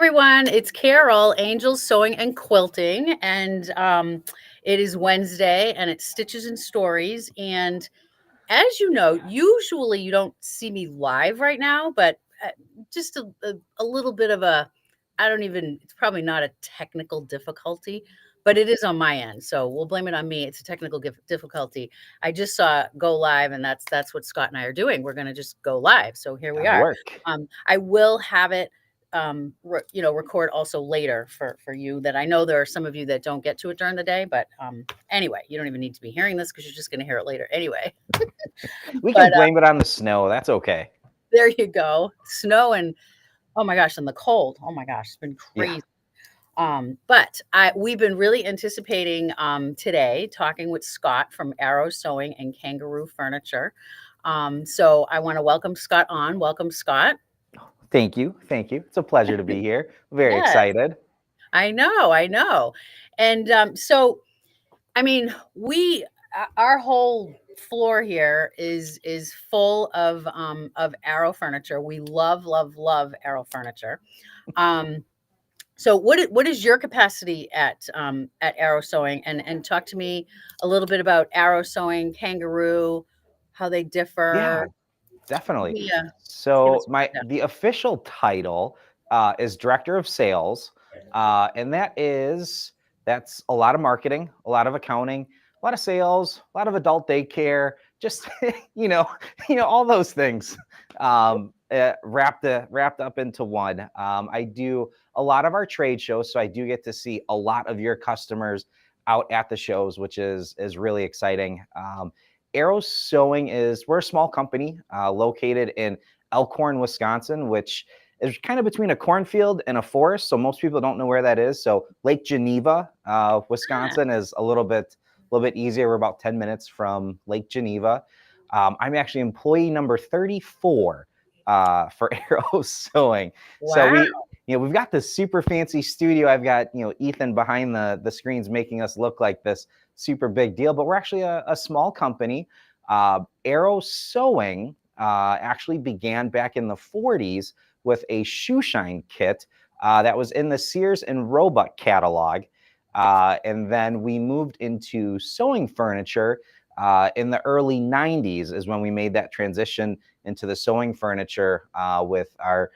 everyone. It's Carol, Angels Sewing and Quilting, and it is Wednesday, and it's Stitches and Stories. And as you know, usually you don't see me live right now, but just a little bit of a, I don't even, it's probably not a technical difficulty, but it is on my end. So we'll blame it on me. It's a technical difficulty. I just saw it go live, and that's what Scott and I are doing. We're going to just go live. So here we That'll are. work. I will have it record also later for you, that I know there are some of you that don't get to it during the day, but anyway, you don't even need to be hearing this because you're just going to hear it later anyway. We can blame it on the snow. That's okay. There you go. Snow and oh my gosh, and the cold. Oh my gosh, it's been crazy. But we've been really anticipating today talking with Scott from Arrow Sewing and Kangaroo Furniture. So I want to welcome Scott on. Welcome, Scott. Thank you. Thank you. It's a pleasure to be here. Very Yes. excited. I know. And so, I mean, our whole floor here is full of Arrow furniture. We love Arrow furniture. So what is your capacity at Arrow Sewing? And talk to me a little bit about Arrow Sewing, Kangaroo, how they differ. Yeah, definitely. Yeah. So the official title is Director of Sales, and that's a lot of marketing, a lot of accounting, a lot of sales, a lot of adult daycare, just all those things wrapped up into one. I do a lot of our trade shows, so I do get to see a lot of your customers out at the shows, which is really exciting. Arrow Sewing we're a small company located in Elkhorn, Wisconsin, which is kind of between a cornfield and a forest. So most people don't know where that is. So 𝗏𝗏𝗏𝗏, Wisconsin is a little bit easier. We're about 10 minutes from 𝗏𝗏𝗏𝗏. I'm actually employee number 34 for Arrow Sewing. Wow. So we've got this super fancy studio. I've got, Ethan behind the screens making us look like this super big deal, but we're actually a small company. Arrow Sewing actually began back in the 40s with a shoe shine kit that was in the Sears and Roebuck catalog. And then we moved into sewing furniture in the early 90s is when we made that transition into the sewing furniture with our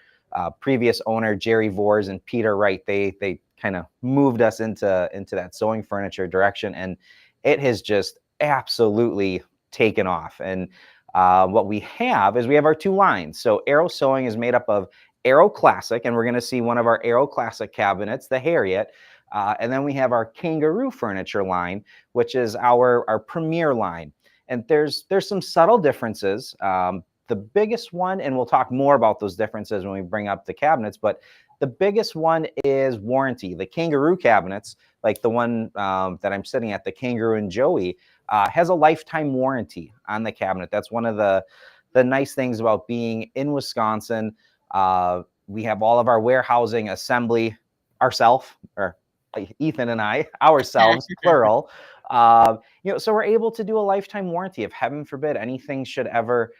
previous owner, 𝗤𝗂𝗶𝗶𝗶𝗃 and Peter Wright. They kind of moved us into that sewing furniture direction, and it has just absolutely taken off. And what we have our two lines. So Arrow Sewing is made up of Arrow Classic, and we're going to see one of our Arrow Classic cabinets, the Harriet. And then we have our Kangaroo furniture line, which is our premier line. And there's some subtle differences. The biggest one, and we'll talk more about those differences when we bring up the cabinets, but the biggest one is warranty. The Kangaroo cabinets, like the one that I'm sitting at, the Kangaroo and Joey, has a lifetime warranty on the cabinet. That's one of the nice things about being in Wisconsin. We have all of our warehousing assembly ourselves, or Ethan and I, ourselves, plural. So we're able to do a lifetime warranty. If heaven forbid anything should ever,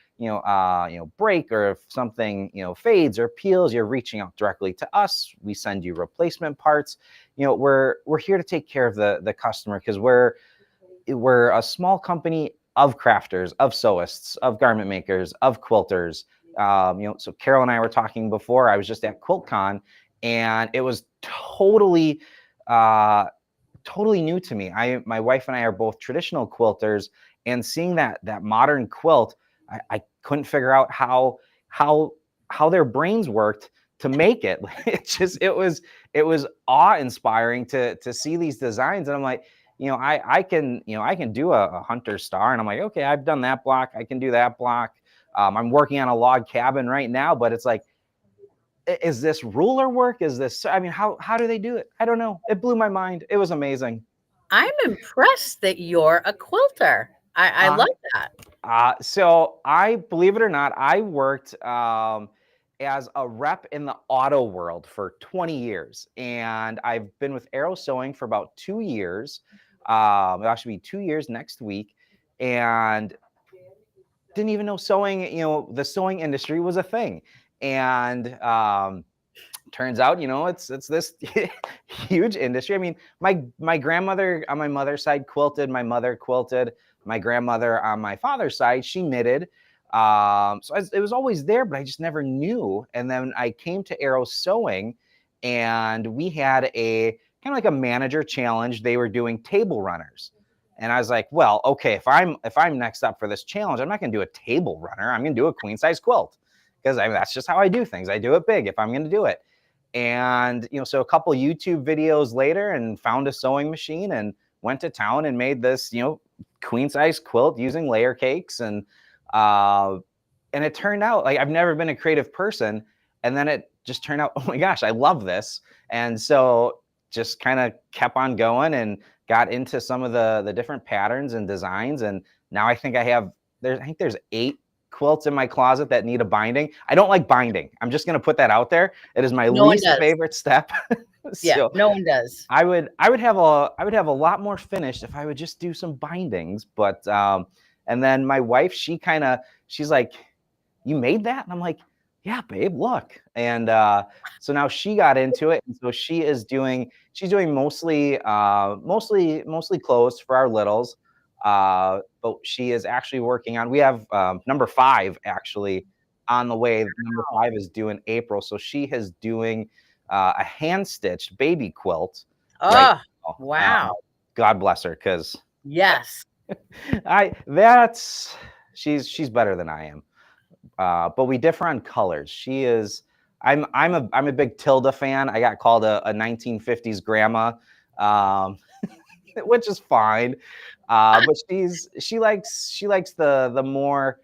break, or if something, fades or peels, you're reaching out directly to us. We send you replacement parts. We're here to take care of the customer, because we're a small company of crafters, of sewists, of garment makers, of quilters. So Carol and I were talking before. I was just at QuiltCon, and it was totally new to me. My wife and I are both traditional quilters, and seeing that modern quilt, I couldn't figure out how their brains worked to make it. It was awe-inspiring to see these designs, and I'm like, I can do a hunter star, and I'm like, okay, I've done that block, I can do that block. I'm working on a log cabin right now, but it's like, is this ruler work? Is this, how do they do it? I don't know. It blew my mind. It was amazing. I'm impressed that you're a quilter. I love that. So believe it or not, I worked as a rep in the auto world for 20 years. And I've been with Arrow Sewing for about 2 years. It'll actually be 2 years next week. And didn't even know sewing, the sewing industry was a thing. And turns out, you know, it's this huge industry. I mean, my grandmother on my mother's side quilted, my mother quilted, my grandmother on my father's side, she knitted. So it was always there, but I just never knew. And then I came to Arrow Sewing, and we had a kind of like a manager challenge. They were doing table runners. And I was like, well, okay, if I'm next up for this challenge, I'm not going to do a table runner. I'm going to do a queen size quilt, because that's just how I do things. I do it big if I'm going to do it. And, you know, so a couple YouTube videos later, and found a sewing machine and went to town and made this, you know, queen size quilt using layer cakes. And it turned out, like, I've never been a creative person. And then it just turned out, oh my gosh, I love this. And so just kind of kept on going and got into some of the different patterns and designs. And now I think I think there's 8 quilts in my closet that need a binding. I don't like binding. I'm just going to put that out there. It is my least favorite step. Yeah, so no one does. I would have a lot more finished if I would just do some bindings. But and then my wife, she's like, you made that? And I'm like, yeah, babe, look. And so now she got into it. And so she's doing mostly clothes for our littles. But she is actually working on, we have number 5 actually on the way. Number 5 is due in April. So she is doing a hand-stitched baby quilt. Oh, right now. Wow. God bless her, because yes. She's better than I am. But we differ on colors. I'm a big Tilda fan. I got called a 1950s grandma, which is fine. But she likes the more,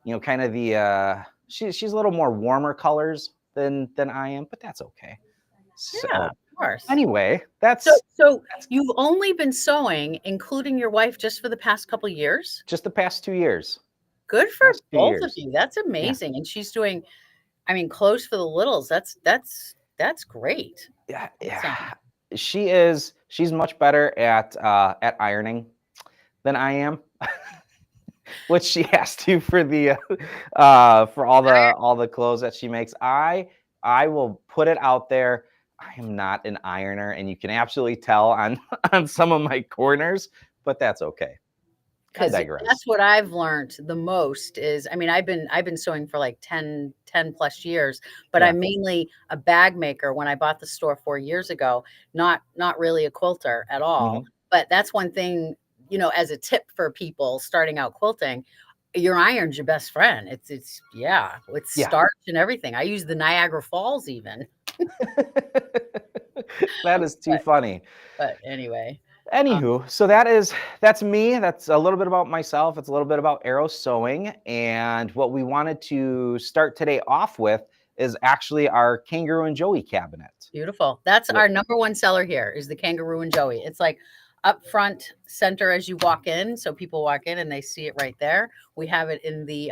you know, kind of the she's a little more warmer colors than I am, but that's okay. So, yeah, of course. Anyway, so you've only been sewing, including your wife, just for the past couple of years? Just the past 2 years. Good for both of you. That's amazing. Yeah. And she's doing, I mean, clothes for the littles. That's great. Yeah. She's much better at ironing than I am, which she has to for the for all the clothes that she makes. I will put it out there. I am not an ironer, and you can absolutely tell on some of my corners, but that's okay. Because that's what I've learned the most is, I mean, I've been sewing for like 10 plus years, but I'm mainly a bag maker. When I bought the store 4 years ago, not really a quilter at all. Mm-hmm. But that's one thing, you know, as a tip for people starting out quilting, your iron's your best friend. It's starch and everything. I use the Niagara Falls even. That is too funny. But anyway. Anywho, so that's me. That's a little bit about myself. It's a little bit about Arrow Sewing. And what we wanted to start today off with is actually our Kangaroo and Joey cabinet. Beautiful. That's our number 1 seller here, is the Kangaroo and Joey. It's like up front center as you walk in. So people walk in and they see it right there. We have it in the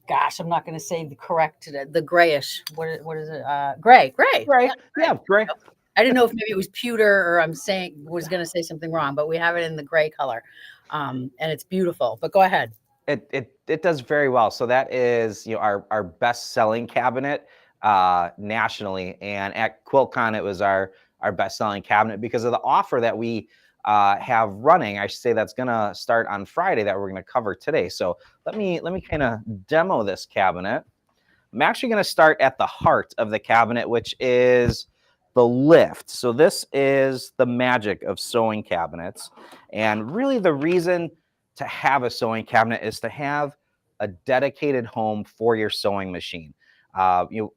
gosh, I'm not going to say the correct, the grayish. What is it? Gray. Yeah, gray. I didn't know if maybe it was pewter or was going to say something wrong, but we have it in the gray color. And it's beautiful, but go ahead. It does very well. So that is, you know, our best selling cabinet nationally. And at QuiltCon, it was our best selling cabinet because of the offer that we have running. I should say that's going to start on Friday that we're going to cover today. So let me kind of demo this cabinet. I'm actually going to start at the heart of the cabinet, which is the lift. So this is the magic of sewing cabinets. And really the reason to have a sewing cabinet is to have a dedicated home for your sewing machine. You know,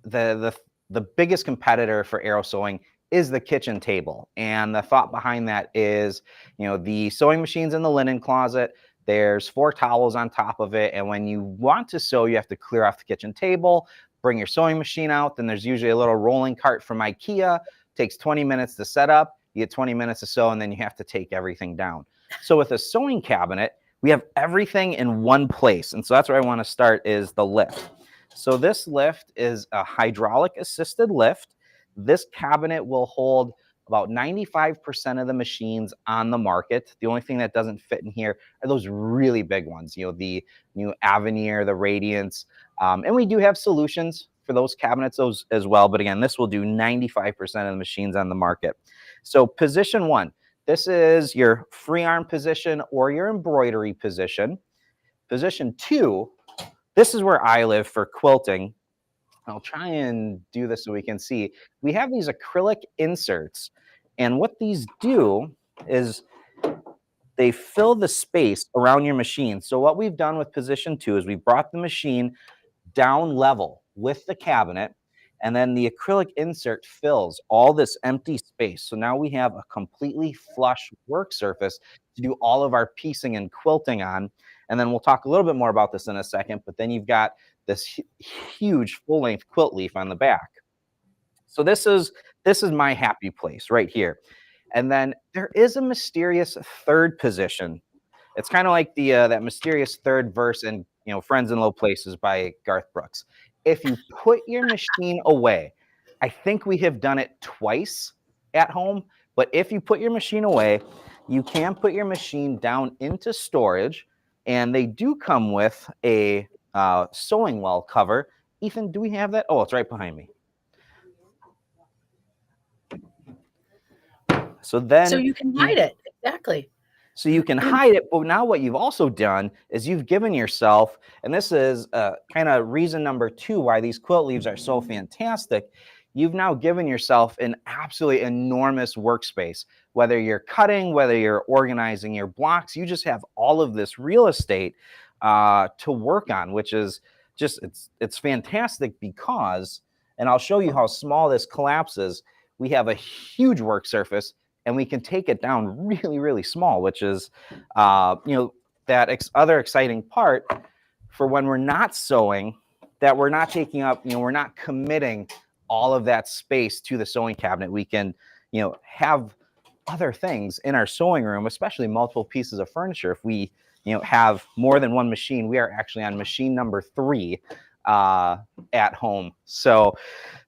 the biggest competitor for Arrow Sewing is the kitchen table. And the thought behind that is, you know, the sewing machine's in the linen closet. There's 4 towels on top of it. And when you want to sew, you have to clear off the kitchen table, bring your sewing machine out. Then there's usually a little rolling cart from IKEA. Takes 20 minutes to set up. You get 20 minutes to sew, and then you have to take everything down. So with a sewing cabinet, we have everything in one place. And so that's where I want to start, is the lift. So this lift is a hydraulic assisted lift. This cabinet will hold about 95% of the machines on the market. The only thing that doesn't fit in here are those really big ones, you know, the new Avenir, the Radiance. And we do have solutions for those cabinets as well. But again, this will do 95% of the machines on the market. So position 1, this is your free arm position or your embroidery position. Position 2, this is where I live for quilting. I'll try and do this so we can see. We have these acrylic inserts, and what these do is they fill the space around your machine. So what we've done with position 2 is we brought the machine down level with the cabinet, and then the acrylic insert fills all this empty space. So now we have a completely flush work surface to do all of our piecing and quilting on. And then we'll talk a little bit more about this in a second, but then you've got this huge full-length quilt leaf on the back. So this is my happy place right here. And then there is a mysterious third position. It's kind of like the that mysterious third verse in Friends in Low Places by Garth Brooks. If you put your machine away, I think we have done it twice at home, but if you put your machine away, you can put your machine down into storage, and they do come with a sewing well cover. Ethan, do we have that? Oh, it's right behind me. So you can hide it. Exactly. So you can hide it, but now what you've also done is you've given yourself, and this is kind of reason number 2 why these quilt leaves are so fantastic. You've now given yourself an absolutely enormous workspace. Whether you're cutting, whether you're organizing your blocks, you just have all of this real estate to work on, which is just, it's fantastic because, and I'll show you how small this collapses. We have a huge work surface, and we can take it down really, really small, which is, that other exciting part for when we're not sewing, that we're not taking up, we're not committing all of that space to the sewing cabinet. We can, have other things in our sewing room, especially multiple pieces of furniture. If we, have more than one machine, we are actually on machine number 3 at home. So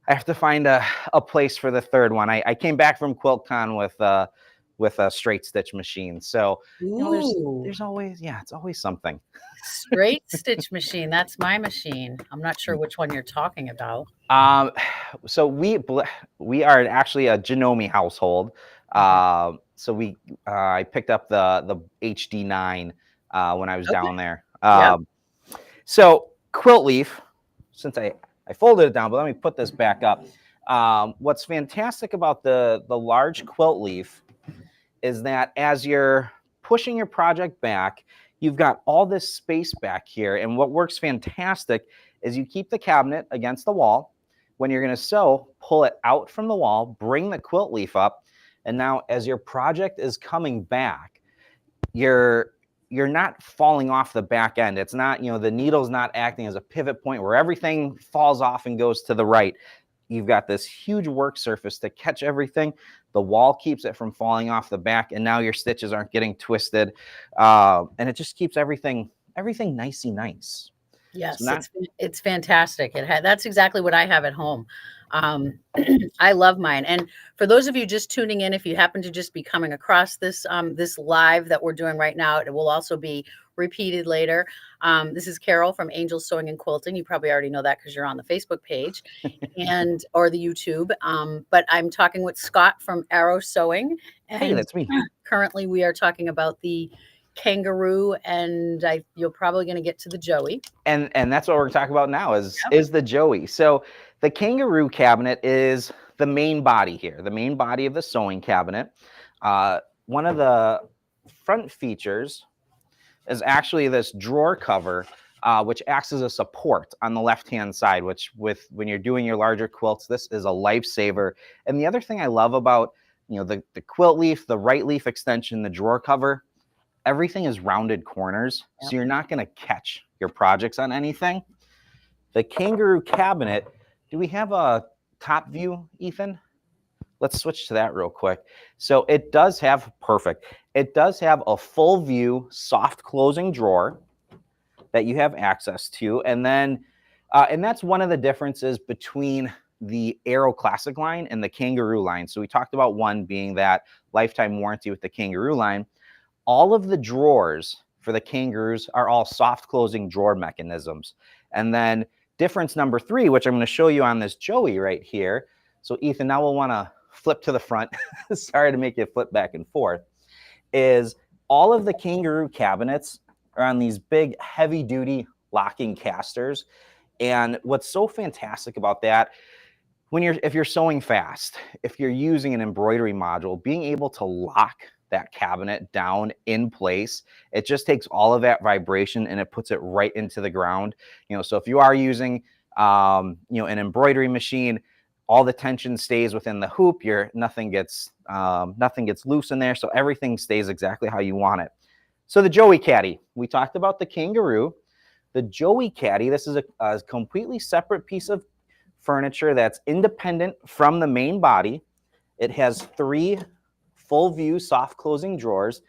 I have to find a place for the third one. I came back from QuiltCon with a straight stitch machine. So there's always, it's always something. Straight stitch machine. That's my machine. I'm not sure which one you're talking about. So we are actually a Janome household. So I picked up the HD9 when I was down there. So quilt leaf, since I folded it down, but let me put this back up. What's fantastic about the large quilt leaf is that as you're pushing your project back, you've got all this space back here. And what works fantastic is you keep the cabinet against the wall. When you're going to sew, pull it out from the wall, bring the quilt leaf up. And now as your project is coming back, you're not falling off the back end. It's not, the needle's not acting as a pivot point where everything falls off and goes to the right. You've got this huge work surface to catch everything. The wall keeps it from falling off the back, and now your stitches aren't getting twisted. And it just keeps everything nicey nice. Yes, so it's fantastic. That's exactly what I have at home. I love mine. And for those of you just tuning in, if you happen to just be coming across this this live that we're doing right now, it will also be repeated later. This is Carol from Angels Sewing and Quilting. You probably already know that because you're on the Facebook page or the YouTube. But I'm talking with Scott from Arrow Sewing. And hey, that's me. Currently, we are talking about the kangaroo, and you're probably going to get to the joey, and that's what we're talking about now is the joey. So the kangaroo cabinet is the main body here, the main body of the sewing cabinet. One of the front features is actually this drawer cover, which acts as a support on the left hand side, which when you're doing your larger quilts, this is a lifesaver. And the other thing I love about the quilt leaf, the right leaf extension, the drawer cover, everything is rounded corners, so you're not going to catch your projects on anything. The kangaroo cabinet, do we have a top view, Ethan? Let's switch to that real quick. So it does have, perfect. It does have a full view, soft closing drawer that you have access to. And then, and that's one of the differences between the Arrow Classic line and the Kangaroo line. So we talked about one being that lifetime warranty with the Kangaroo line. All of the drawers for the kangaroos are all soft closing drawer mechanisms. And then Difference number 3, which I'm going to show you on this Joey right here. So Ethan, now we'll want to flip to the front. Sorry to make you flip back and forth. Is all of the kangaroo cabinets are on these big heavy duty locking casters. And what's so fantastic about that, if you're sewing fast, if you're using an embroidery module, being able to lock that cabinet down in place, it just takes all of that vibration and it puts it right into the ground. So if you are using an embroidery machine, all the tension stays within the hoop. Nothing gets loose in there, so everything stays exactly how you want it. So the Joey Caddy, we talked about the kangaroo. The Joey Caddy, this is a completely separate piece of furniture that's independent from the main body. It has 3 full view soft closing drawers,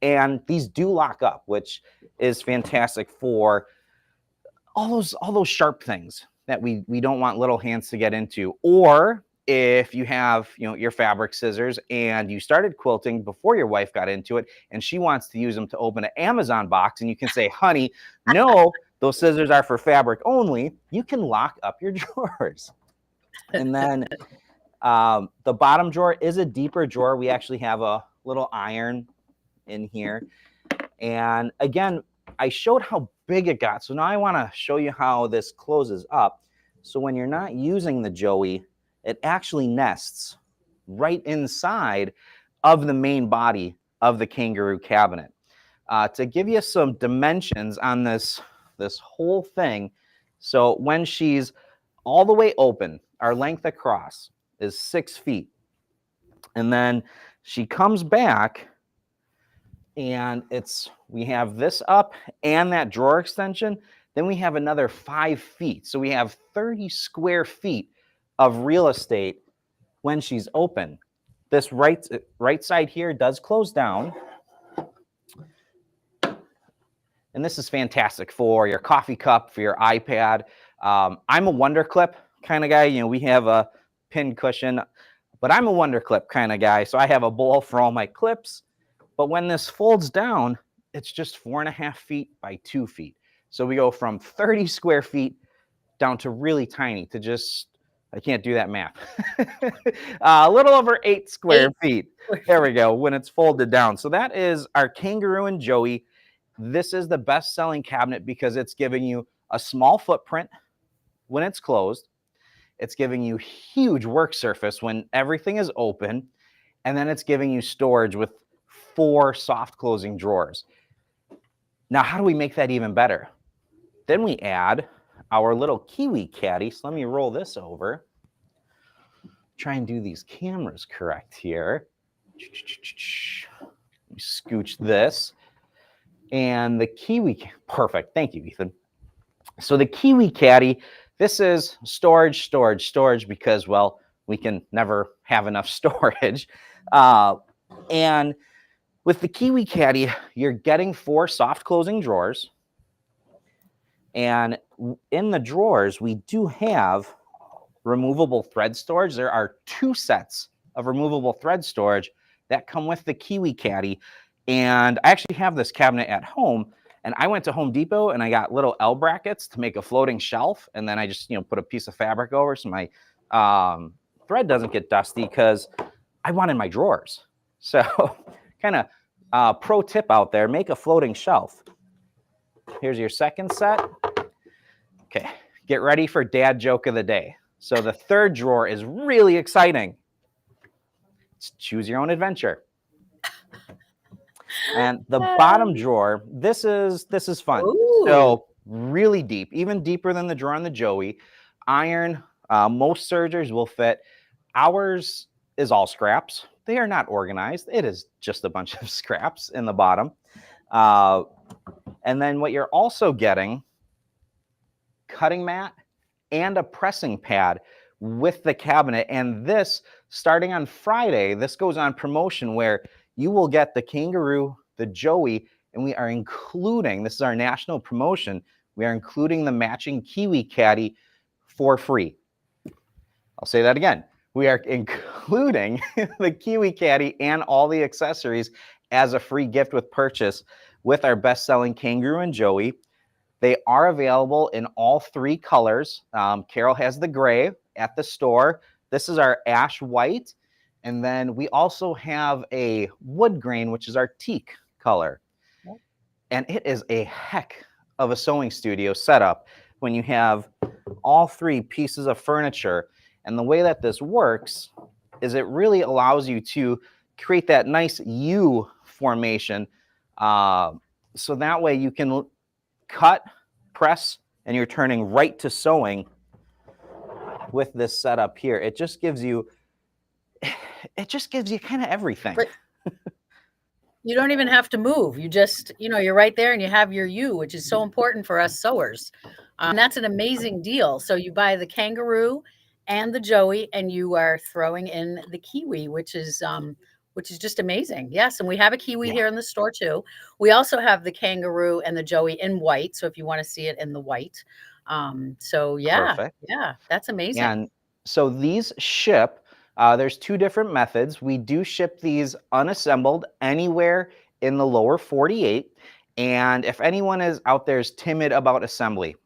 and these do lock up, which is fantastic for all those sharp things that we don't want little hands to get into. Or if you have your fabric scissors and you started quilting before your wife got into it and she wants to use them to open an Amazon box, and you can say, honey, no, those scissors are for fabric only, you can lock up your drawers. And then the bottom drawer is a deeper drawer. We actually have a little iron in here. And again, I showed how big it got. So now I want to show you how this closes up. So when you're not using the Joey, it actually nests right inside of the main body of the kangaroo cabinet. To give you some dimensions on this whole thing, so when she's all the way open, our length across is 6 feet. And then she comes back and we have this up and that drawer extension. Then we have another 5 feet. So we have 30 square feet of real estate when she's open. This right side here does close down. And this is fantastic for your coffee cup, for your iPad. I'm a Wonder Clip kind of guy. We have a pin cushion, but I'm a Wonder Clip kind of guy. So I have a bowl for all my clips. But when this folds down, it's just 4.5 feet by 2 feet. So we go from 30 square feet down to really tiny to just, I can't do that math. A little over 8 square feet. There we go, when it's folded down. So that is our Kangaroo and Joey. This is the best-selling cabinet because it's giving you a small footprint when it's closed. It's giving you huge work surface when everything is open. And then it's giving you storage with 4 soft closing drawers. Now, how do we make that even better? Then we add our little Kiwi caddy. So let me roll this over. Try and do these cameras correct here. Scooch this. And the Kiwi, perfect. Thank you, Ethan. So the Kiwi caddy, this is storage, because, well, we can never have enough storage. And with the Kiwi caddy, you're getting 4 soft closing drawers. And in the drawers, we do have removable thread storage. There are 2 sets of removable thread storage that come with the Kiwi caddy. And I actually have this cabinet at home. And I went to Home Depot and I got little L brackets to make a floating shelf. And then I just, put a piece of fabric over so my thread doesn't get dusty, because I wanted my drawers. So kind of pro tip out there, make a floating shelf. Here's your second set. Okay, get ready for dad joke of the day. So the third drawer is really exciting. It's choose your own adventure. And the bottom drawer, this is fun. Ooh. So really deep, even deeper than the drawer on the Joey. Iron, most sergers will fit. Ours is all scraps. They are not organized. It is just a bunch of scraps in the bottom. And then what you're also getting, cutting mat and a pressing pad with the cabinet. And this, starting on Friday, this goes on promotion where you will get the Kangaroo, the Joey, and we are including, this is our national promotion, we are including the matching Kiwi caddy for free. I'll say that again. We are including the Kiwi caddy and all the accessories as a free gift with purchase with our best-selling Kangaroo and Joey. They are available in all 3 colors. Carol has the gray at the store. This is our ash white. And then we also have a wood grain, which is our teak color. And it is a heck of a sewing studio setup when you have all 3 pieces of furniture. And the way that this works is it really allows you to create that nice U formation. So that way you can cut, press, and you're turning right to sewing with this setup here. It just gives you kind of everything. But you don't even have to move. You just, you're right there and you have your U, which is so important for us sewers. That's an amazing deal. So you buy the kangaroo and the joey, and you are throwing in the kiwi, which is just amazing. Yes, and we have a kiwi here in the store too. We also have the kangaroo and the joey in white. So if you want to see it in the white, Perfect. yeah, that's amazing. And so these ship. There's 2 different methods. We do ship these unassembled anywhere in the lower 48. And if anyone is out there is timid about assembly,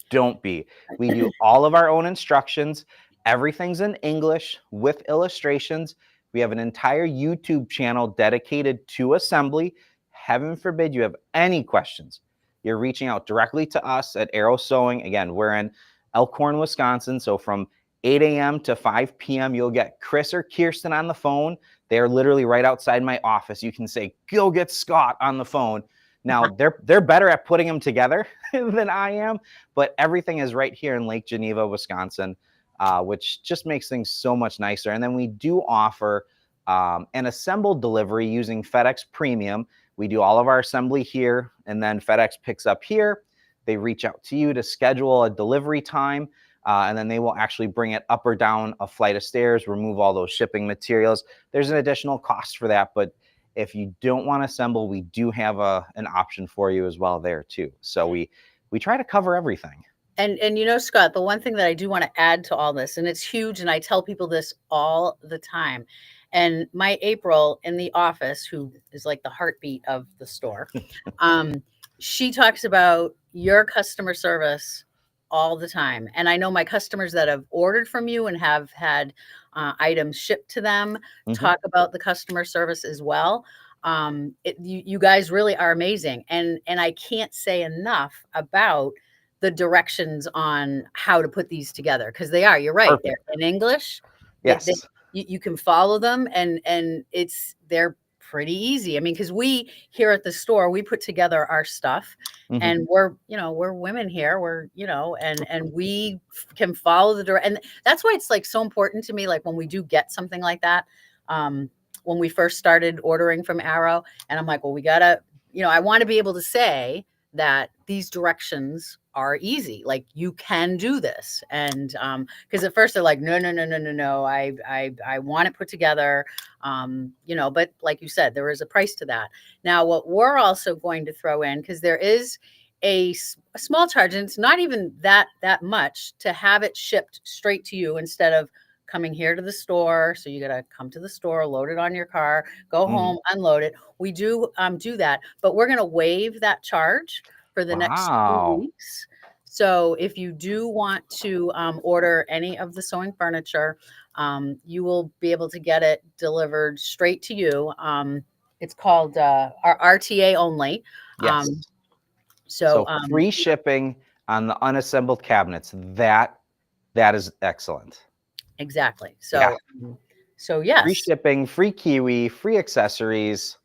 don't be. We do all of our own instructions. Everything's in English with illustrations. We have an entire YouTube channel dedicated to assembly. Heaven forbid you have any questions. You're reaching out directly to us at Arrow Sewing. Again, we're in Elkhorn, Wisconsin. So from 8 a.m. to 5 p.m., you'll get Chris or Kirsten on the phone. They're literally right outside my office. You can say, go get Scott on the phone. Now, they're better at putting them together than I am, but everything is right here in Lake Geneva, Wisconsin, which just makes things so much nicer. And then we do offer an assembled delivery using FedEx Premium. We do all of our assembly here, and then FedEx picks up here. They reach out to you to schedule a delivery time. And then they will actually bring it up or down a flight of stairs, remove all those shipping materials. There's an additional cost for that, but if you don't want to assemble, we do have an option for you as well there too. So we try to cover everything. And Scott, the one thing that I do want to add to all this, and it's huge, and I tell people this all the time, and my April in the office, who is like the heartbeat of the store, she talks about your customer service all the time. And I know my customers that have ordered from you and have had items shipped to them talk about the customer service as well. You guys really are amazing. And I can't say enough about the directions on how to put these together, because they are, you're right. Perfect. They're in English. Yes. You can follow them, and they're pretty easy. I mean, because we here at the store, we put together our stuff, and we're women here, and we can follow the direct. And that's why it's like so important to me. Like when we do get something like that, when we first started ordering from Arrow, and I'm like, well, we gotta, I want to be able to say that these directions are easy. Like you can do this. And because at first they're like, no, I want it put together. But like you said, there is a price to that. Now, what we're also going to throw in, because there is a small charge, and it's not even that much, to have it shipped straight to you instead of coming here to the store. So you got to come to the store, load it on your car, go home, unload it. We do that, but we're going to waive that charge for the next 2 weeks. So if you do want to order any of the sewing furniture, you will be able to get it delivered straight to you. It's called our RTA only. Yes. So free shipping on the unassembled cabinets. That is excellent. Exactly. So yes. Free shipping, free kiwi, free accessories.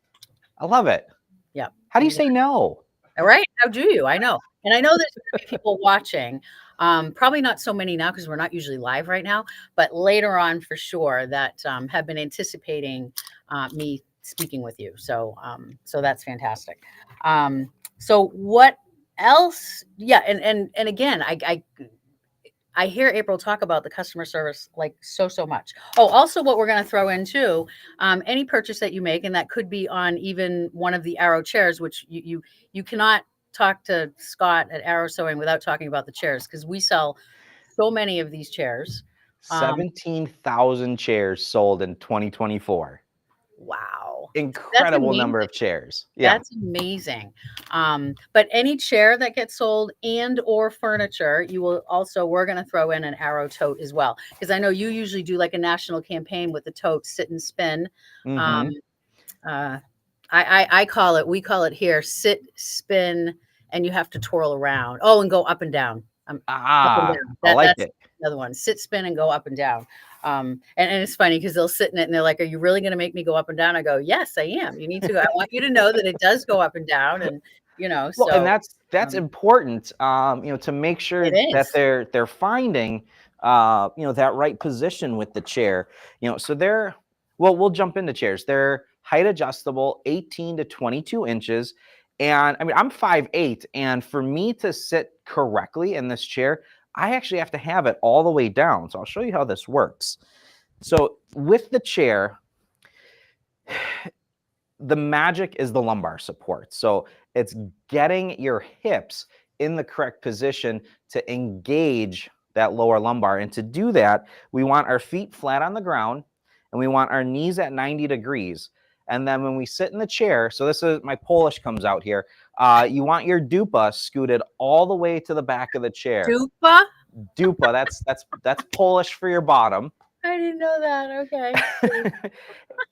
I love it. Yeah. How do you say no? All right. How do you? I know. And I know there's going to be people watching. Probably not so many now because we're not usually live right now, but later on for sure that have been anticipating me speaking with you. So that's fantastic. So what else? Yeah. And again, I hear April talk about the customer service like so much. Oh, also what we're going to throw in too, any purchase that you make, and that could be on even one of the Arrow chairs, which you cannot talk to Scott at Arrow Sewing without talking about the chairs, because we sell so many of these chairs. 17,000 chairs sold in 2024. Wow. Wow. incredible number of chairs. Yeah. That's amazing. But any chair that gets sold and or furniture, you will also, we're going to throw in an Arrow tote as well. Because I know you usually do like a national campaign with the tote, sit and spin. Mm-hmm. I call it, we call it here, sit, spin, and you have to twirl around. Oh, and go up and down. Up and down. I like That's it. another one. Sit, spin, and go up and down. And it's funny because they'll sit in it and they're like, "Are you really going to make me go up and down?" I go, "Yes, I am. You need to go. I want you to know that it does go up and down." And Well, so and that's important, to make sure it that is. they're finding, that right position with the chair. So we'll jump into chairs. They're height adjustable, 18 to 22 inches. And I mean, I'm 5'8", and for me to sit correctly in this chair, I actually have to have it all the way down. So I'll show you how this works. So with the chair, the magic is the lumbar support. So it's getting your hips in the correct position to engage that lower lumbar. And to do that, we want our feet flat on the ground and we want our knees at 90 degrees. And then when we sit in the chair, so this is my Polish comes out here. You want your 𝗤𝗂𝗶𝗶𝗀 scooted all the way to the back of the chair. 𝗤𝗂𝗶𝗶𝗀? 𝗤𝗂𝗶𝗶, that's Polish for your bottom. I didn't know that. Okay.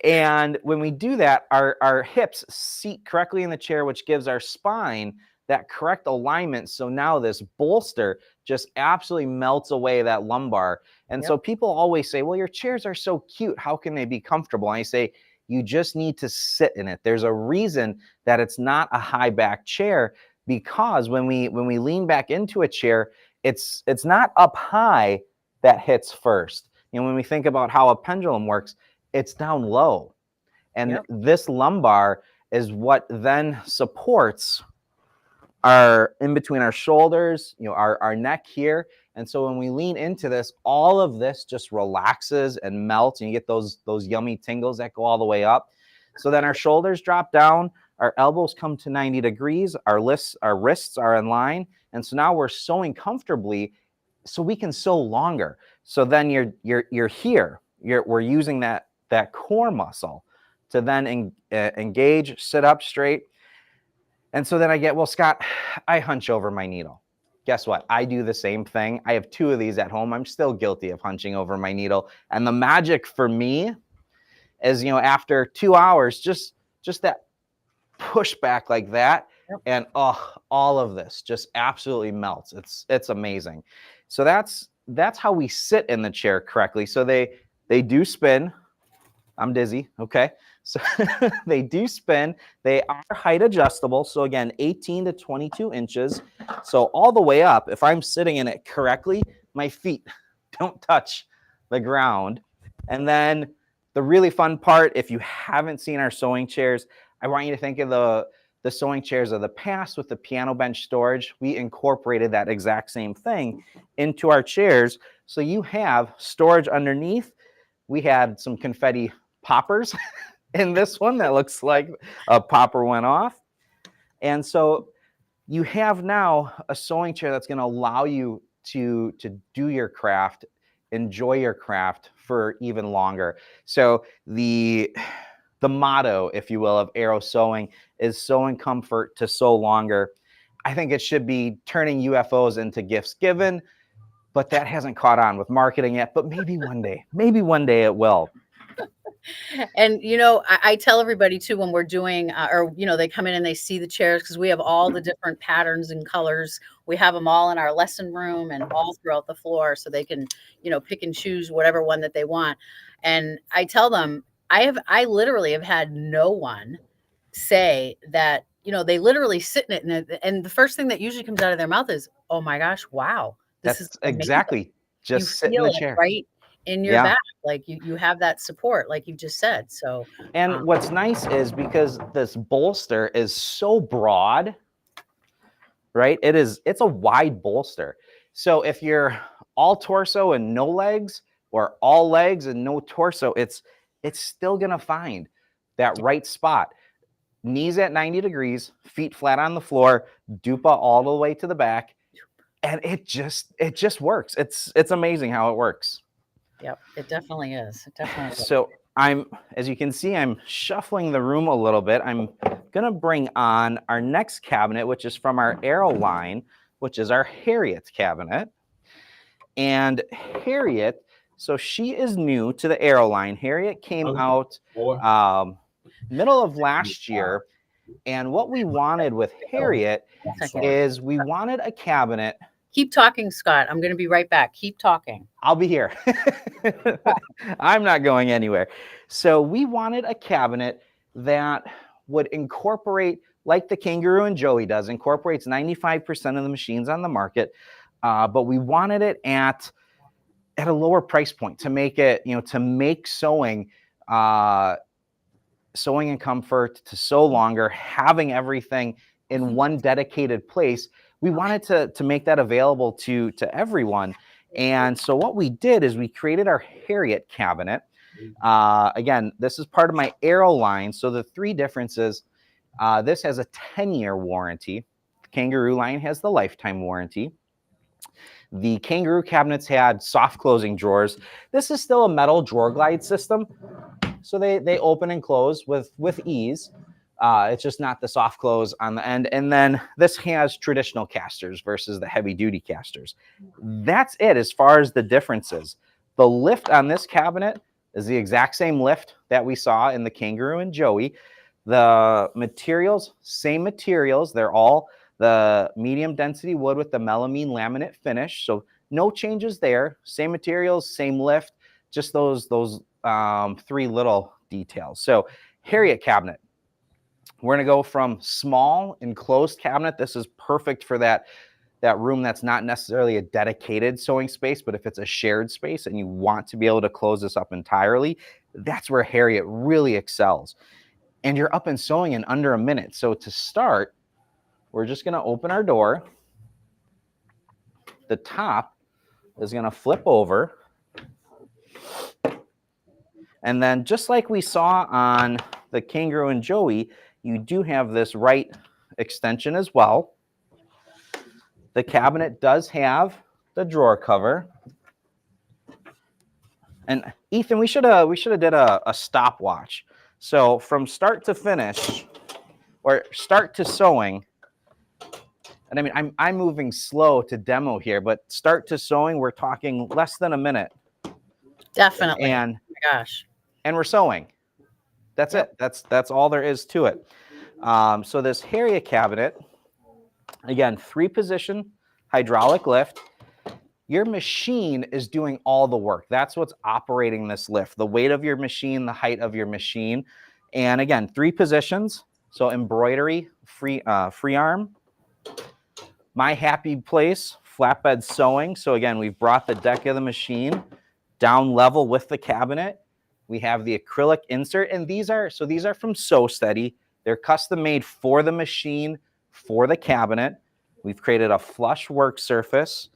And when we do that, our hips seat correctly in the chair, which gives our spine that correct alignment. So now this bolster just absolutely melts away that lumbar. And so people always say, well, your chairs are so cute. How can they be comfortable? And I say, you just need to sit in it. There's a reason that it's not a high back chair, because when we lean back into a chair, it's not up high that hits first. When we think about how a pendulum works, it's down low. And this lumbar is what then supports our in between our shoulders, our neck here. And so when we lean into this, all of this just relaxes and melts, and you get those yummy tingles that go all the way up. So then our shoulders drop down, our elbows come to 90 degrees, our wrists are in line. And so now we're sewing comfortably so we can sew longer. So then you're here, we're using that core muscle to then engage, sit up straight. And so then I get, well, Scott, I hunch over my needle. Guess what? I do the same thing. I have 2 of these at home. I'm still guilty of hunching over my needle. And the magic for me is, after 2 hours, just that push back like that. And all of this just absolutely melts. It's amazing. So that's how we sit in the chair correctly. So they do spin. I'm dizzy. Okay. So they do spin. They are height adjustable. So again, 18 to 22 inches. So all the way up, if I'm sitting in it correctly, my feet don't touch the ground. And then the really fun part, if you haven't seen our sewing chairs, I want you to think of the sewing chairs of the past with the piano bench storage. We incorporated that exact same thing into our chairs. So you have storage underneath. We had some confetti poppers in this one that looks like a popper went off. And so you have now a sewing chair that's going to allow you to do your craft, enjoy your craft for even longer. So the motto, if you will, of Arrow Sewing is sewing comfort to sew longer. I think it should be turning UFOs into gifts given, but that hasn't caught on with marketing yet. But maybe one day it will. And I tell everybody too, when we're doing or they come in and they see the chairs, because we have all the different patterns and colors. We have them all in our lesson room and all throughout the floor, so they can pick and choose whatever one that they want. And I tell them, I literally have had no one say that they literally sit in it, and the first thing that usually comes out of their mouth is, "Oh my gosh, wow, this is amazing." Exactly. Just sit in the chair right in your back, like you have that support, like you just said. So, and what's nice is because this bolster is so broad, right? It's a wide bolster. So if you're all torso and no legs, or all legs and no torso, it's still gonna find that right spot. Knees at 90 degrees, feet flat on the floor, 𝗤𝗂𝗶𝗶𝗀 all the way to the back. And it just works. It's amazing how it works. Yep. It definitely is. It definitely is. So as you can see, I'm shuffling the room a little bit. I'm gonna bring on our next cabinet, which is from our Arrow line, which is our 𝗤𝗂𝗶𝗴𝗁 cabinet. And 𝗤𝗂𝗶𝗴𝗁, so she is new to the Arrow line. 𝗤𝗂𝗶𝗴𝗁 came out middle of last year. And what we wanted with 𝗤𝗂𝗶𝗴𝗁 is we wanted a cabinet. Keep talking, Scott. I'm going to be right back. Keep talking. I'll be here. I'm not going anywhere. So we wanted a cabinet that would incorporate, like the 𝗤𝗂𝗶𝗴𝗁𝗀𝗀 does, incorporates 95% of the machines on the market, but we wanted it at a lower price point to make it, to make sewing and comfort, to sew longer, having everything in one dedicated place. We wanted to make that available to everyone. And so what we did is we created our 𝗤𝗂𝗶𝗴𝗁 cabinet. Again, this is part of my Arrow line. So the three differences, this has a 10-year warranty. The Kangaroo line has the lifetime warranty. The Kangaroo cabinets had soft closing drawers. This is still a metal drawer glide system. So they open and close with ease. It's just not the soft close on the end. And then this has traditional casters versus the heavy duty casters. That's it as far as the differences. The lift on this cabinet is the exact same lift that we saw in the Kangaroo and Joey. The materials, same materials. They're all the medium density wood with the melamine laminate finish. So no changes there. Same materials, same lift, just those three little details. So 𝗤𝗂𝗶𝗴𝗁 cabinet. We're going to go from small enclosed cabinet. This is perfect for that room that's not necessarily a dedicated sewing space, but if it's a shared space and you want to be able to close this up entirely, that's where 𝗤𝗂𝗶𝗴𝗁 really excels. And you're up and sewing in under a minute. So to start, we're just going to open our door. The top is going to flip over. And then just like we saw on the Kangaroo and Joey, you do have this right extension as well. The cabinet does have the drawer cover. And Ethan, we should have did a stopwatch. So from start to finish, or start to sewing, and I mean I'm moving slow to demo here, but start to sewing, we're talking less than a minute. Definitely. And oh my gosh. And we're sewing. That's it. That's all there is to it. So this 𝗤𝗂𝗶𝗴𝗁 cabinet, again, 3-position hydraulic lift. Your machine is doing all the work. That's what's operating this lift. The weight of your machine, the height of your machine. And again, 3 positions. So embroidery, free arm. My happy place, flatbed sewing. So again, we've brought the deck of the machine down level with the cabinet. We have the acrylic insert, and these are from Sew Steady. They're custom made for the machine, for the cabinet. We've created a flush work surface.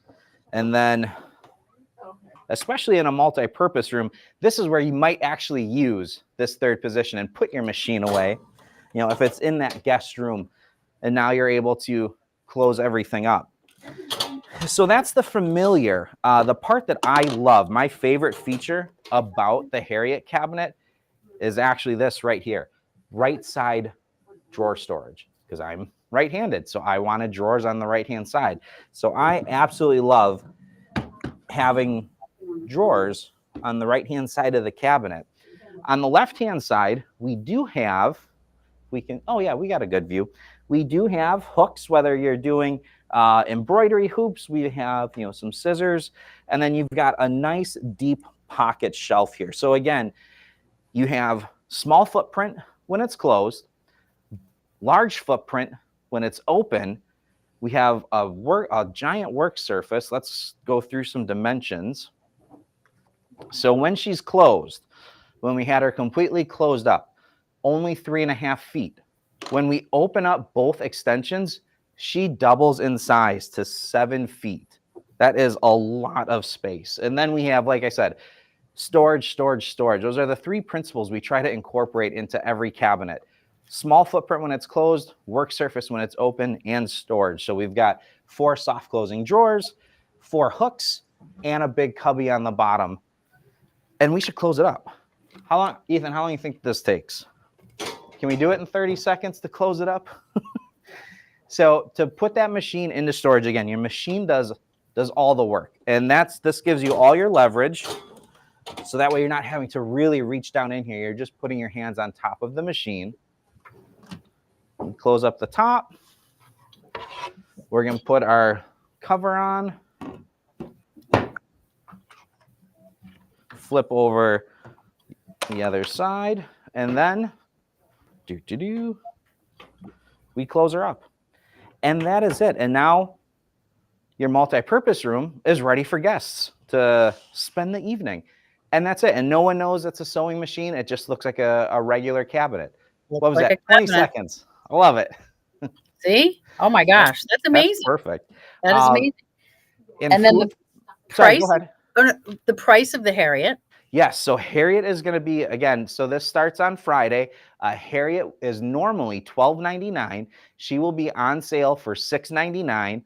And then, especially in a multi-purpose room, this is where you might actually use this 3rd position and put your machine away. If it's in that guest room, and now you're able to close everything up. So that's the familiar. The part that I love, my favorite feature about the 𝗤𝗂𝗶𝗴𝗁 cabinet is actually this right here. Right side drawer storage, because I'm right-handed, so I wanted drawers on the right-hand side. So I absolutely love having drawers on the right-hand side of the cabinet. On the left-hand side, we do have, oh yeah, we got a good view. We do have hooks, whether you're doing embroidery hoops, we have some scissors, and then you've got a nice deep pocket shelf here. So again, you have small footprint when it's closed, large footprint when it's open. We have a giant work surface. Let's go through some dimensions. So when she's closed, when we had her completely closed up, only 3.5 feet. When we open up both extensions, she doubles in size to 7 feet. That is a lot of space. And then we have, like I said, storage, storage, storage. Those are the 3 principles we try to incorporate into every cabinet. Small footprint when it's closed, work surface when it's open, and storage. So we've got 4 soft closing drawers, 4 hooks, and a big cubby on the bottom. And we should close it up. How long, Ethan, how long do you think this takes? Can we do it in 30 seconds to close it up? So to put that machine into storage, again, your machine does all the work. And this gives you all your leverage. So that way you're not having to really reach down in here. You're just putting your hands on top of the machine. Close up the top. We're going to put our cover on. Flip over the other side. And then we close her up. And that is it. And now your multi-purpose room is ready for guests to spend the evening. And that's it. And no one knows it's a sewing machine. It just looks like a regular cabinet. What was that? 20 seconds. I love it. See? Oh my gosh. That's amazing. That's perfect. That is amazing. And then the price, the price of the Harriet. Yes. So Harriet is going to be, again, so this starts on Friday. Harriet is normally $12.99. She will be on sale for $6.99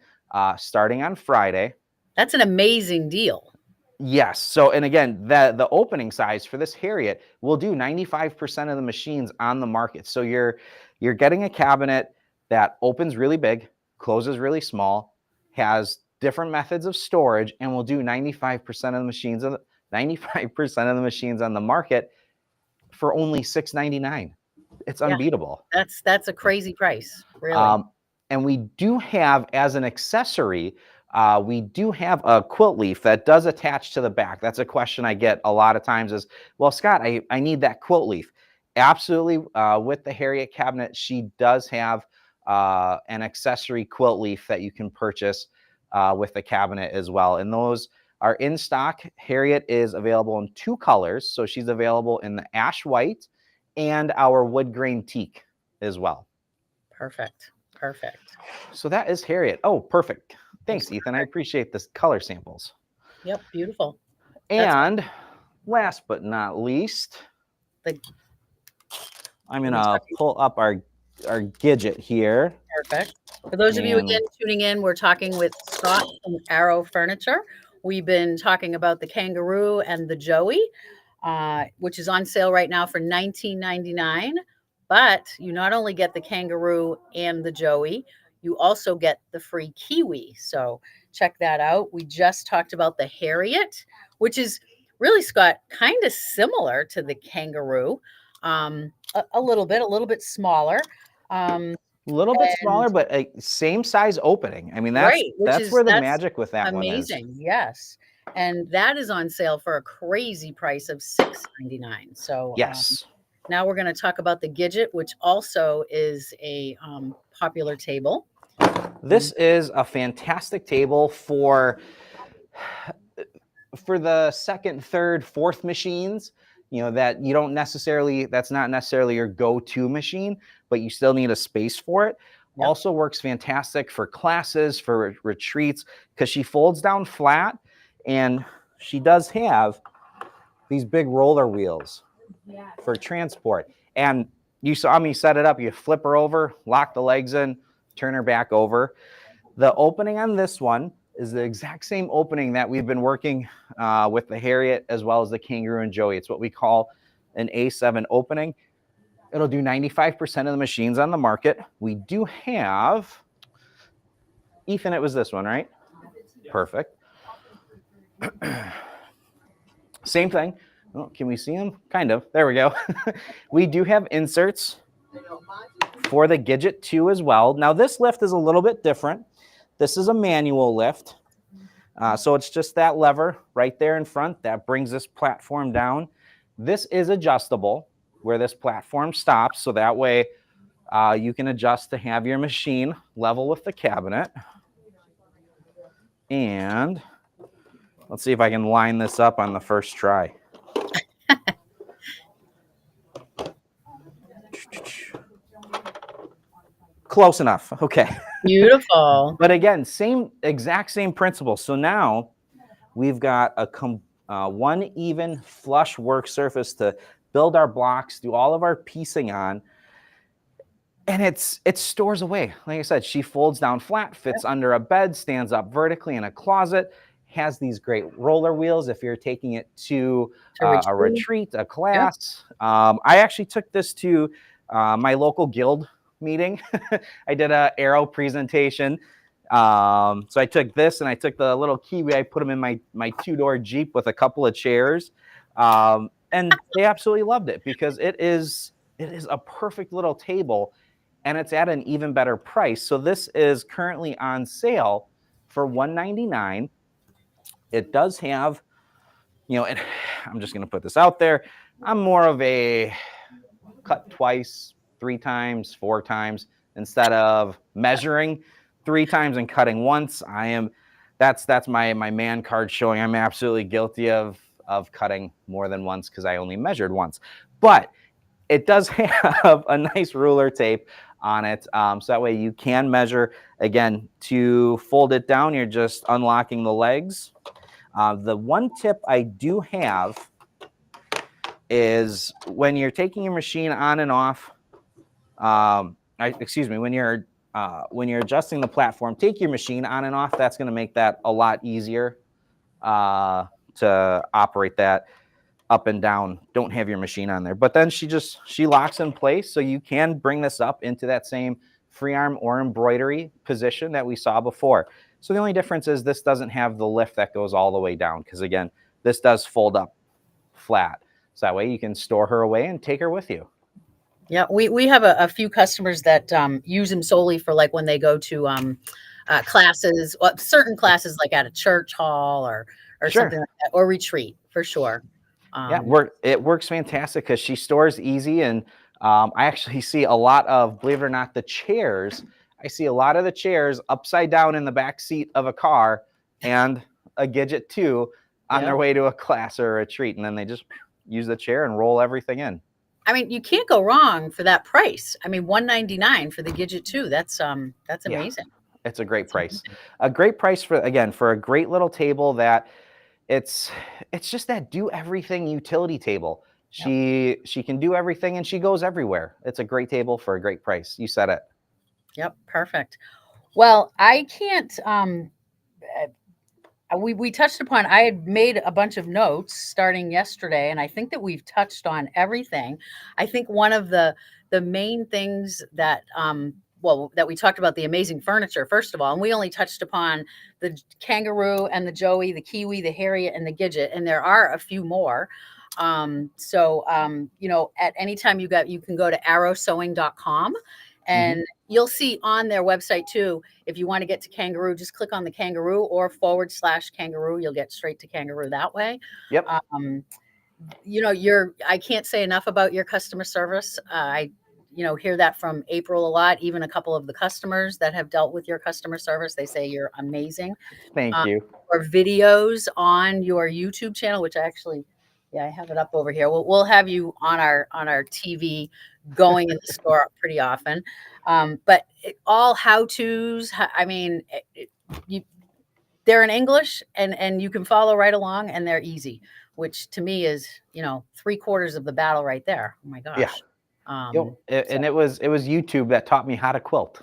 starting on Friday. That's an amazing deal. Yes. So, and again, the opening size for this Harriet will do 95% of the machines on the market. So you're getting a cabinet that opens really big, closes really small, has different methods of storage, and will do 95% of the machines 95% of the machines on the market for only $6.99. It's unbeatable. That's a crazy price, really. And we do have, as an accessory, we do have a quilt leaf that does attach to the back. That's a question I get a lot of times is, well, Scott, I need that quilt leaf. Absolutely. With the Harriet cabinet, she does have an accessory quilt leaf that you can purchase with the cabinet as well. And those are in stock. Harriet is available in 2 colors. So she's available in the ash white and our wood grain teak as well. Perfect. Perfect. So that is Harriet. Oh, perfect. Thanks, Ethan. I appreciate this color samples. Yep, beautiful. And last but not least, I'm going to pull up our Gidget here. Perfect. For those of you, again, tuning in, we're talking with Scott from Arrow Furniture. We've been talking about the Kangaroo and the Joey, which is on sale right now for $19.99. But you not only get the Kangaroo and the Joey, you also get the free Kiwi. So check that out. We just talked about the Harriet, which is really, Scott, kind of similar to the Kangaroo. A little bit smaller. A little bit smaller, but a same size opening. I mean, that's where the magic with that one is. Amazing, yes. And that is on sale for a crazy price of $6.99. So yes. Now we're going to talk about the Gidget, which also is a popular table. This is a fantastic table for the second, third, fourth machines. You know, that you don't necessarily, that's not necessarily your go-to machine, but you still need a space for it. Yep. Also works fantastic for classes, for retreats, because she folds down flat, and she does have these big roller wheels for transport. And you saw me set it up. You flip her over, lock the legs in, turn her back over. The opening on this one is the exact same opening that we've been working with the Harriet as well as the Kangaroo and Joey. It's what we call an A7 opening. It'll do 95% of the machines on the market. We do have, Ethan, it was this one, right? Perfect. Same thing. Oh, can we see them? Kind of. There we go. We do have inserts for the Gidget 2 as well. Now, this lift is a little bit different. This is a manual lift. So it's just that lever right there in front that brings this platform down. This is adjustable where this platform stops. So that way you can adjust to have your machine level with the cabinet. And let's see if I can line this up on the first try. Close enough. Okay. Beautiful. But again, exact same principle. So now we've got a one even flush work surface to build our blocks, do all of our piecing on. And it stores away. Like I said, she folds down flat, fits under a bed, stands up vertically in a closet, has these great roller wheels if you're taking it to a retreat, a class. Yep. I actually took this to my local guild meeting. I did a Aero presentation. So I took this and I took the little Kiwi, I put them in my two-door Jeep with a couple of chairs. And they absolutely loved it because it is a perfect little table and it's at an even better price. So this is currently on sale for $199. It does have, you know, and I'm just going to put this out there. I'm more of a cut twice, 3 times, 4 times instead of measuring 3 times and cutting once. That's my man card showing. I'm absolutely guilty of cutting more than once because I only measured once. But it does have a nice ruler tape on it. So that way you can measure. Again, to fold it down, you're just unlocking the legs. The one tip I do have is when you're taking your machine on and off, when you're adjusting the platform, take your machine on and off. That's going to make that a lot easier to operate that up and down. Don't have your machine on there. But then she locks in place, so you can bring this up into that same free arm or embroidery position that we saw before. So the only difference is this doesn't have the lift that goes all the way down because, again, this does fold up flat. So that way you can store her away and take her with you. Yeah, we have a few customers that use them solely for like when they go to classes, certain classes like at a church hall or Sure. something like that, or retreat for sure. Yeah, it works fantastic because she stores easy. And I actually see a lot of, believe it or not, the chairs. I see a lot of the chairs upside down in the back seat of a car and a Gidget 2 on their way to a class or a retreat. And then they just use the chair and roll everything in. I mean, you can't go wrong for that price. I mean, $199 for the Gidget 2. That's amazing. It's a great price. A great price for a great little table that it's just that do everything utility table. She can do everything and she goes everywhere. It's a great table for a great price. You said it. Yep, perfect. Well, I can't we touched upon, I had made a bunch of notes starting yesterday, and I think that we've touched on everything. I think one of the main things that that we talked about, the amazing furniture, first of all, and we only touched upon the kangaroo and the Joey, the Kiwi, the Harriet, and the Gidget, and there are a few more. You know, at any time you can go to arrowsewing.com. And you'll see on their website too, if you want to get to kangaroo, just click on the kangaroo or /kangaroo. You'll get straight to kangaroo that way. Yep. You know, I can't say enough about your customer service. I hear that from April a lot. Even a couple of the customers that have dealt with your customer service, they say you're amazing. Thank you. Or videos on your YouTube channel, which I have it up over here. We'll have you on our TV going in the store pretty often. But all how-tos, I mean, they're in English and you can follow right along and they're easy, which to me is, 3/4 of the battle right there. Oh my gosh. Yeah. And it was YouTube that taught me how to quilt.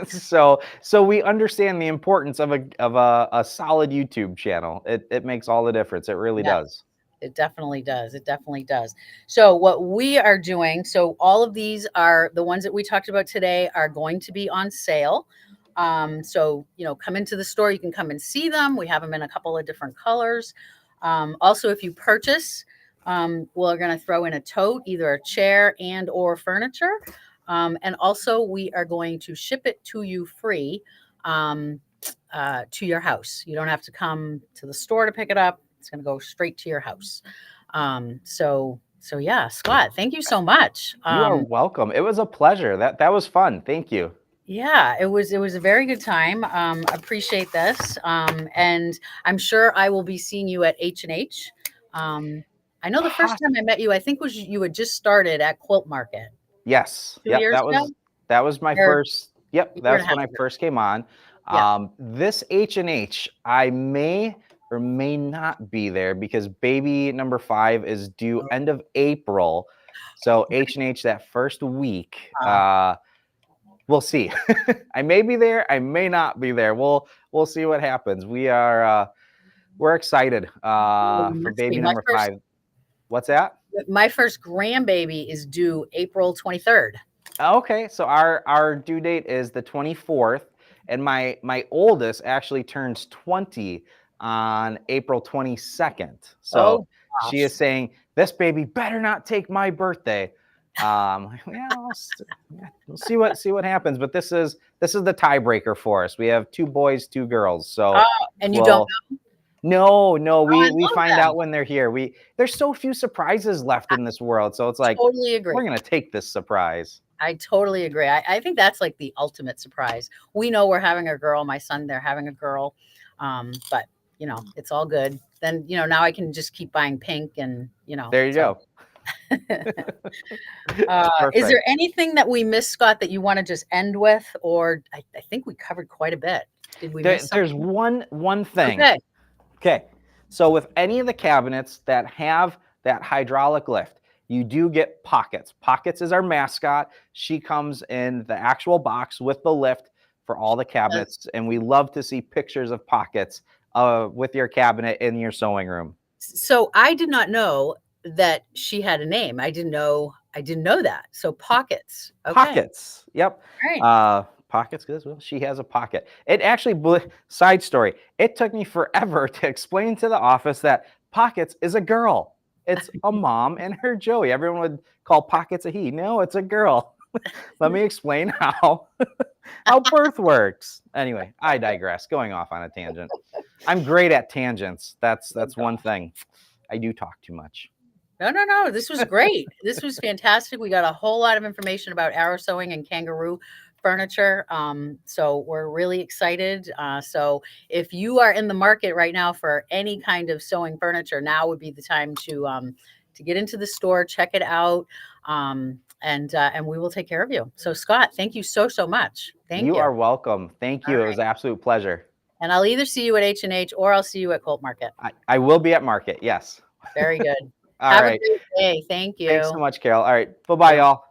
So we understand the importance of a solid YouTube channel. It makes all the difference. It really does. It definitely does. It definitely does. So what we are doing, so all of these are the ones that we talked about today are going to be on sale. So, come into the store, you can come and see them. We have them in a couple of different colors. Also, if you purchase, we're going to throw in a tote, either a chair and or furniture. And also we are going to ship it to you free to your house. You don't have to come to the store to pick it up. It's going to go straight to your house. So yeah, Scott, thank you so much. You are welcome. It was a pleasure. That was fun. Thank you. Yeah, it was a very good time. Appreciate this. And I'm sure I will be seeing you at H&H. I know the first time I met you, I think you had just started at Quilt Market. Yes. Yep. That was my first. Yep. That was when I first came on. Yeah. This H&H, I may or may not be there because baby number 5 is due end of April. So H&H that first week, we'll see. I may be there. I may not be there. We'll see what happens. We are We're excited Oh, for must baby be. My number first 5. What's that? my first grandbaby is due April 23rd. Okay, so our due date is the 24th, and my oldest actually turns 20 on April 22nd. So Oh she gosh. is saying, this baby better not take my birthday. Yeah, we'll see what happens. But this is the tiebreaker for us. We have 2 boys, 2 girls. So And you don't well, no, I we love find that. out when they're here. There's so few surprises left in this world. So it's like, Totally agree. we're gonna take this surprise. I totally agree. I think that's like the ultimate surprise. We know we're having a girl. My son, they're having a girl. But you know, it's all good. Then, you know, now I can just keep buying pink and, you know, There you so. go. Is Perfect. there anything that we missed, Scott, that you want to just end with? Or I think we covered quite a bit. Did we miss There's something? one thing. Okay. Okay. So with any of the cabinets that have that hydraulic lift, you do get Pockets. Pockets is our mascot. She comes in the actual box with the lift for all the cabinets, and we love to see pictures of Pockets with your cabinet in your sewing room. So I did not know that she had a name. I didn't know that. So Pockets. Okay. Pockets. Yep. Right. Pockets, because well, she has a pocket. It actually, side story, it took me forever to explain to the office that Pockets is a girl. It's a mom and her Joey. Everyone would call Pockets a he. No, it's a girl. Let me explain how birth works. Anyway, I digress. Going off on a tangent. I'm great at tangents. That's one thing. I do talk too much. No. This was great. This was fantastic. We got a whole lot of information about arrow sewing and kangaroo furniture. So we're really excited. So if you are in the market right now for any kind of sewing furniture, now would be the time to get into the store, check it out, and we will take care of you. So Scott, thank you so much. Thank you. You are welcome. Thank you. All It was right. an absolute pleasure. And I'll either see you at H&H or I'll see you at Colt Market. I will be at market. Yes. Very good. All Have a right. great day. Thank Thanks so you. much, Carol. All right. Bye-bye, y'all.